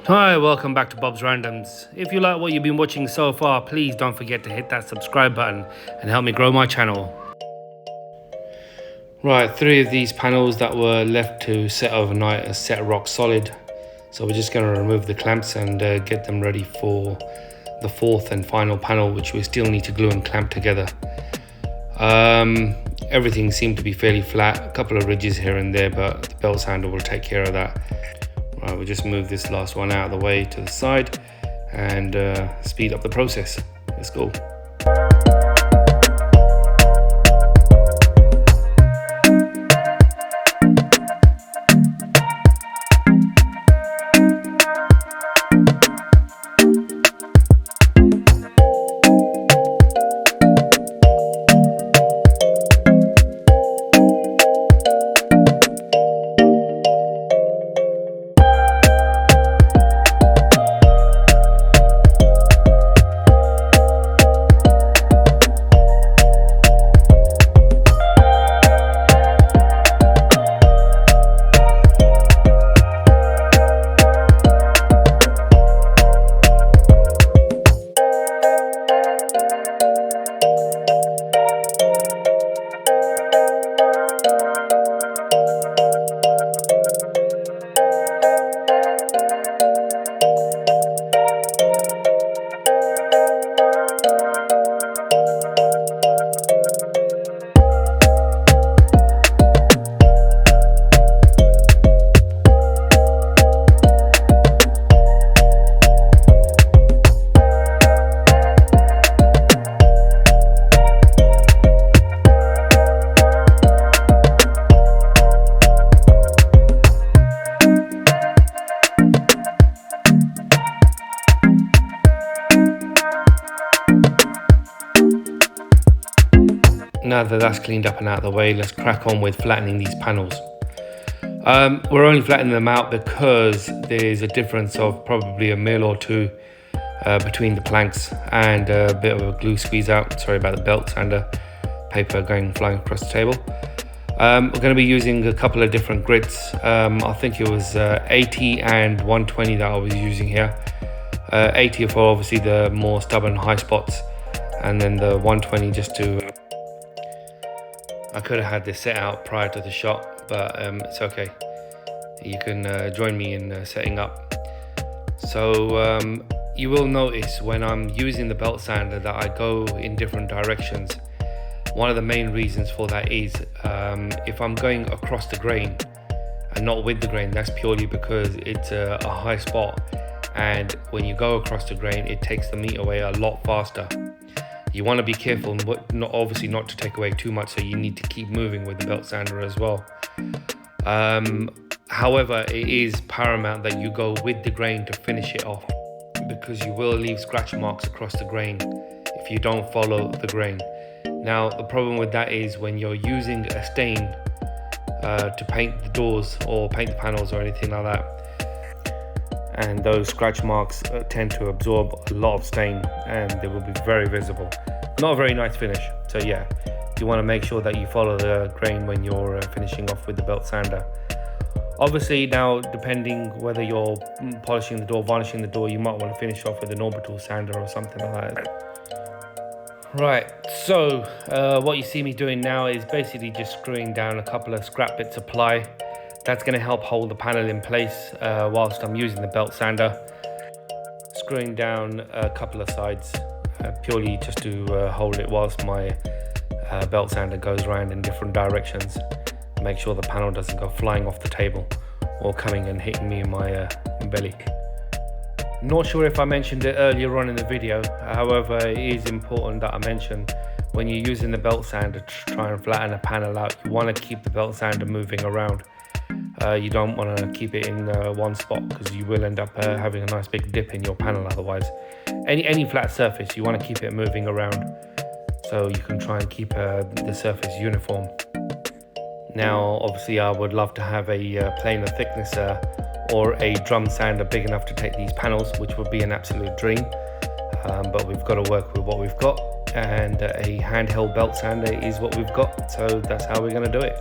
Hi, welcome back to Bob's Randoms. If you like what you've been watching so far, please don't forget to hit that subscribe button and help me grow my channel. Right, 3 of these panels that were left to set overnight are set rock solid. So we're just going to remove the clamps and get them ready for the 4th and final panel, which we still need to glue and clamp together. Everything seemed to be fairly flat, a couple of ridges here and there, but the belt sander will take care of that. Right, we'll just move this last one out of the way to the side and speed up the process. Let's go. Now that that's cleaned up and out of the way, let's crack on with flattening these panels. We're only flattening them out because there's a difference of probably a mil or two between the planks and a bit of a glue squeeze out. Sorry about the belt sander, paper flying across the table. We're going to be using a couple of different grits. I think it was 80 and 120 that I was using here. 80 for obviously the more stubborn high spots, and then the 120 just to I could have had this set out prior to the shot, but it's okay. You can join me in setting up. So you will notice when I'm using the belt sander that I go in different directions. One of the main reasons for that is if I'm going across the grain and not with the grain, that's purely because it's a high spot, and when you go across the grain it takes the meat away a lot faster. You want to be careful, obviously not to take away too much, so you need to keep moving with the belt sander as well. However, it is paramount that you go with the grain to finish it off, because you will leave scratch marks across the grain if you don't follow the grain. Now, the problem with that is when you're using a stain to paint the doors or paint the panels or anything like that, and those scratch marks tend to absorb a lot of stain and they will be very visible. Not a very nice finish. So yeah, you want to make sure that you follow the grain when you're finishing off with the belt sander. Obviously now, depending whether you're polishing the door, varnishing the door, you might want to finish off with an orbital sander or something like that. Right, so what you see me doing now is basically just screwing down a couple of scrap bits of ply. That's going to help hold the panel in place whilst I'm using the belt sander. Screwing down a couple of sides purely just to hold it whilst my belt sander goes around in different directions. Make sure the panel doesn't go flying off the table or coming and hitting me in my belly. Not sure if I mentioned it earlier on in the video, however it is important that I mention when you're using the belt sander to try and flatten a panel out, you want to keep the belt sander moving around. You don't want to keep it in one spot, because you will end up having a nice big dip in your panel otherwise. Any flat surface, you want to keep it moving around so you can try and keep the surface uniform. Now obviously I would love to have a planer thickness or a drum sander big enough to take these panels, which would be an absolute dream, but we've got to work with what we've got, and a handheld belt sander is what we've got, so that's how we're going to do it.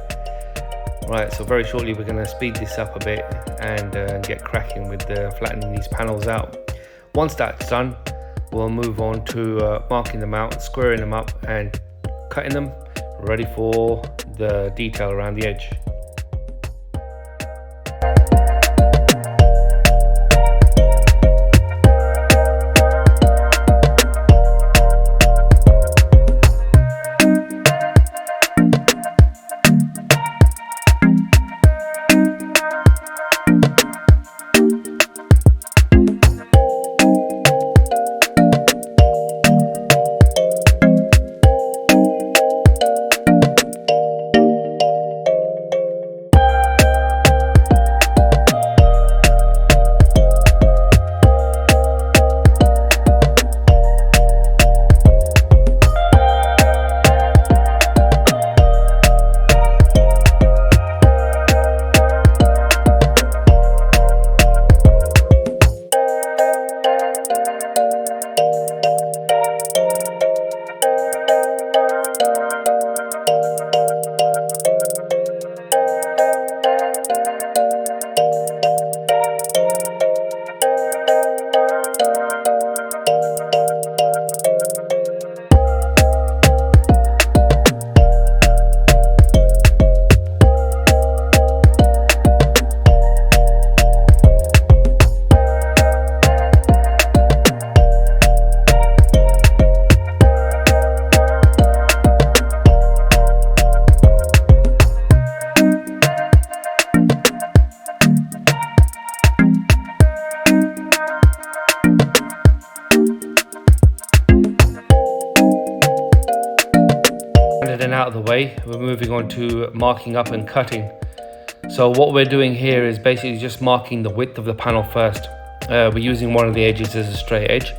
Right, so very shortly we're going to speed this up a bit and get cracking with flattening these panels out. Once that's done, we'll move on to marking them out, squaring them up and cutting them, ready for the detail around the edge. And out of the way, we're moving on to marking up and cutting. So what we're doing here is basically just marking the width of the panel first. We're using one of the edges as a straight edge,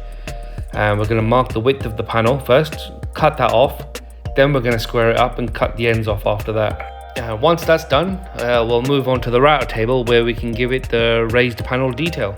and we're going to mark the width of the panel first, cut that off, then we're going to square it up and cut the ends off after that. Once that's done, we'll move on to the router table where we can give it the raised panel detail.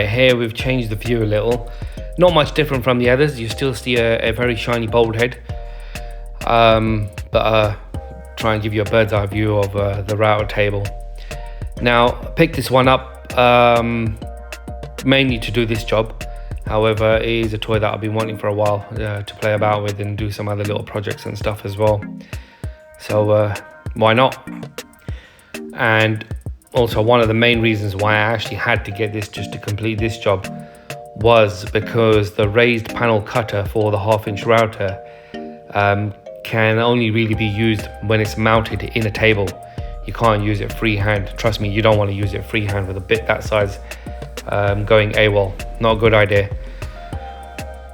Right, here we've changed the view a little. Not much different from the others. You still see a very shiny bold head. But try and give you a bird's eye view of the router table. Now, I picked this one up mainly to do this job. However, it is a toy that I've been wanting for a while to play about with and do some other little projects and stuff as well. So why not? And also, one of the main reasons why I actually had to get this just to complete this job was because the raised panel cutter for the 1/2-inch router can only really be used when it's mounted in a table. You can't use it freehand. Trust me, you don't want to use it freehand with a bit that size going AWOL. Not a good idea.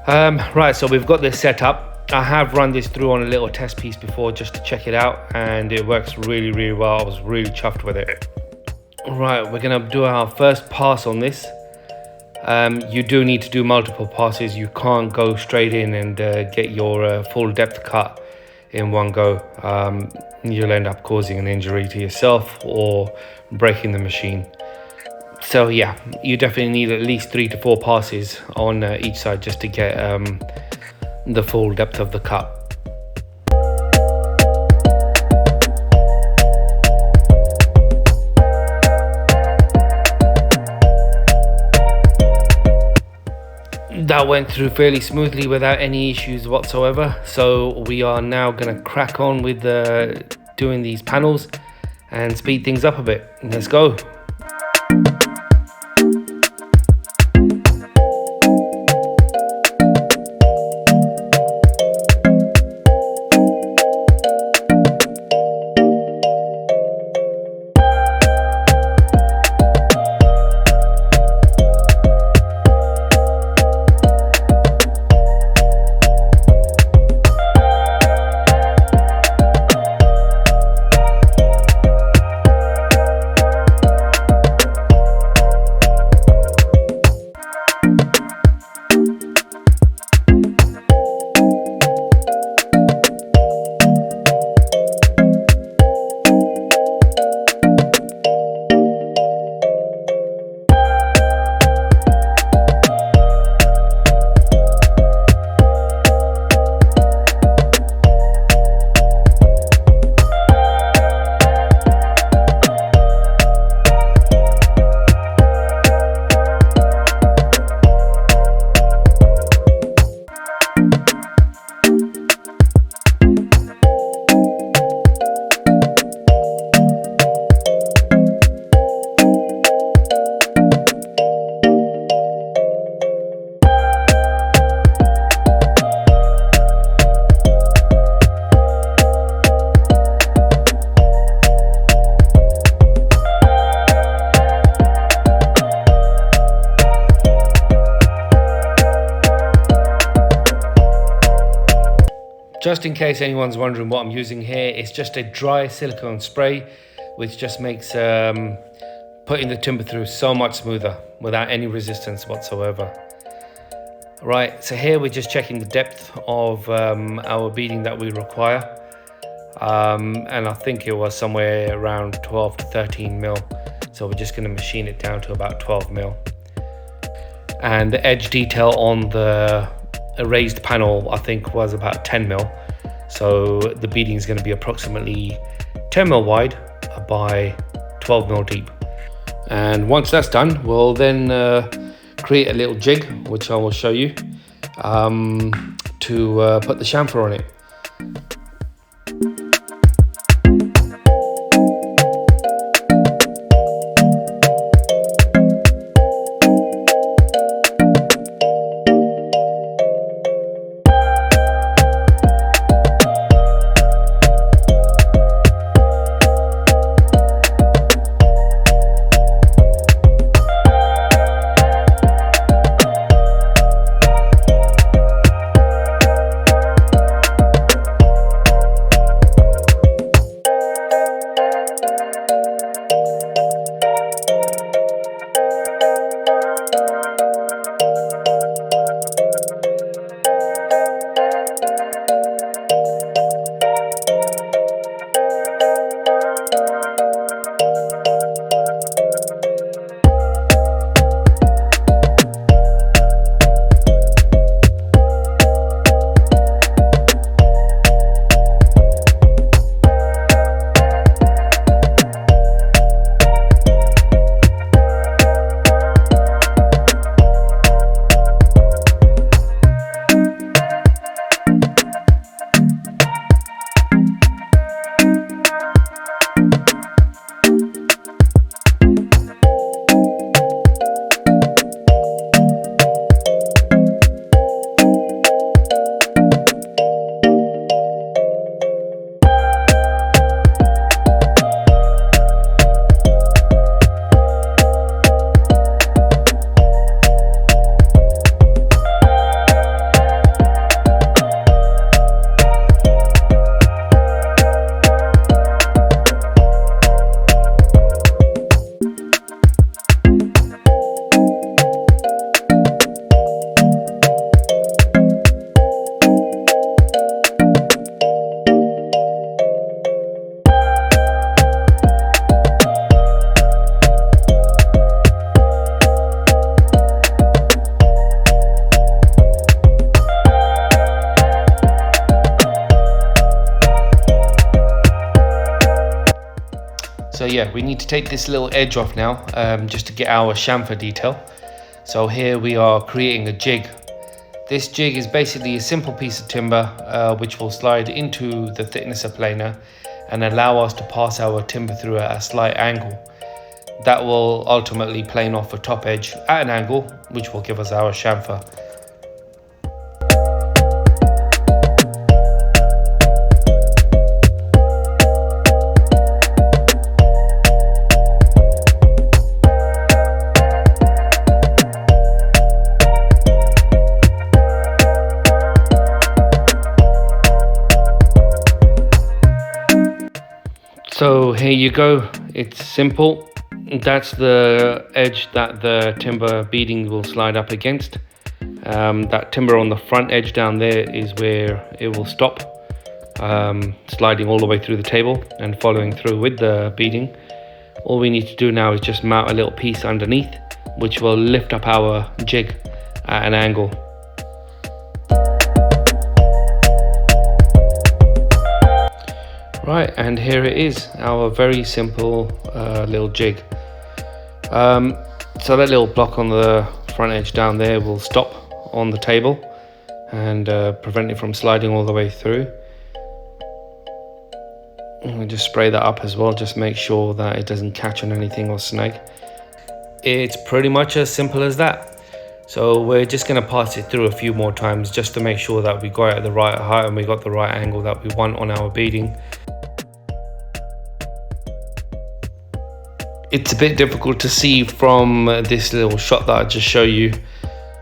Right, so we've got this set up. I have run this through on a little test piece before just to check it out, and it works really, really well. I was really chuffed with it. Right, we're gonna do our first pass on this. You do need to do multiple passes. You can't go straight in and get your full depth cut in one go. You'll end up causing an injury to yourself or breaking the machine. So yeah, you definitely need at least 3 to 4 passes on each side just to get the full depth of the cut. That went through fairly smoothly without any issues whatsoever. So we are now going to crack on with doing these panels and speed things up a bit. Let's go. Just in case anyone's wondering what I'm using here, it's just a dry silicone spray, which just makes putting the timber through so much smoother without any resistance whatsoever. Right, so here we're just checking the depth of our beading that we require. And I think it was somewhere around 12 to 13 mil. So we're just gonna machine it down to about 12 mil. And the edge detail on the raised panel, I think, was about 10 mil. So the beading is going to be approximately 10 mil wide by 12 mil deep. And once that's done, we'll then create a little jig, which I will show you, to put the chamfer on it. yeah, we need to take this little edge off now, just to get our chamfer detail. So here we are creating a jig. This jig is basically a simple piece of timber which will slide into the thickness of planer and allow us to pass our timber through at a slight angle. That will ultimately plane off a top edge at an angle, which will give us our chamfer. So here you go, it's simple. That's the edge that the timber beading will slide up against. That timber on the front edge down there is where it will stop, sliding all the way through the table and following through with the beading. All we need to do now is just mount a little piece underneath, which will lift up our jig at an angle. Right, and here it is, our very simple little jig. So that little block on the front edge down there will stop on the table and prevent it from sliding all the way through. And we just spray that up as well, just make sure that it doesn't catch on anything or snag. It's pretty much as simple as that. So we're just going to pass it through a few more times just to make sure that we got it at the right height and we got the right angle that we want on our beading. It's a bit difficult to see from this little shot that I just show you,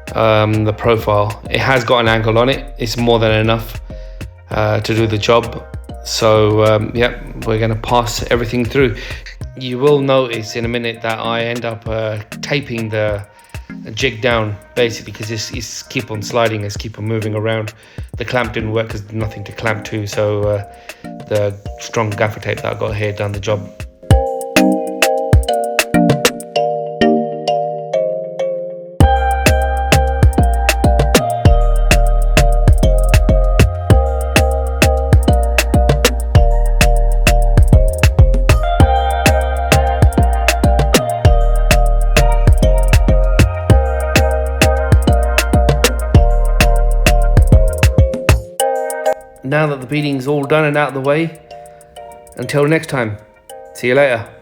the profile. It has got an angle on it. It's more than enough to do the job. So yeah, we're going to pass everything through. You will notice in a minute that I end up taping the jig down, basically because it's keep on sliding, it's keep on moving around. The clamp didn't work because there's nothing to clamp to, so the strong gaffer tape that I got here done the job. Now that the beading's all done and out of the way, until next time, see you later.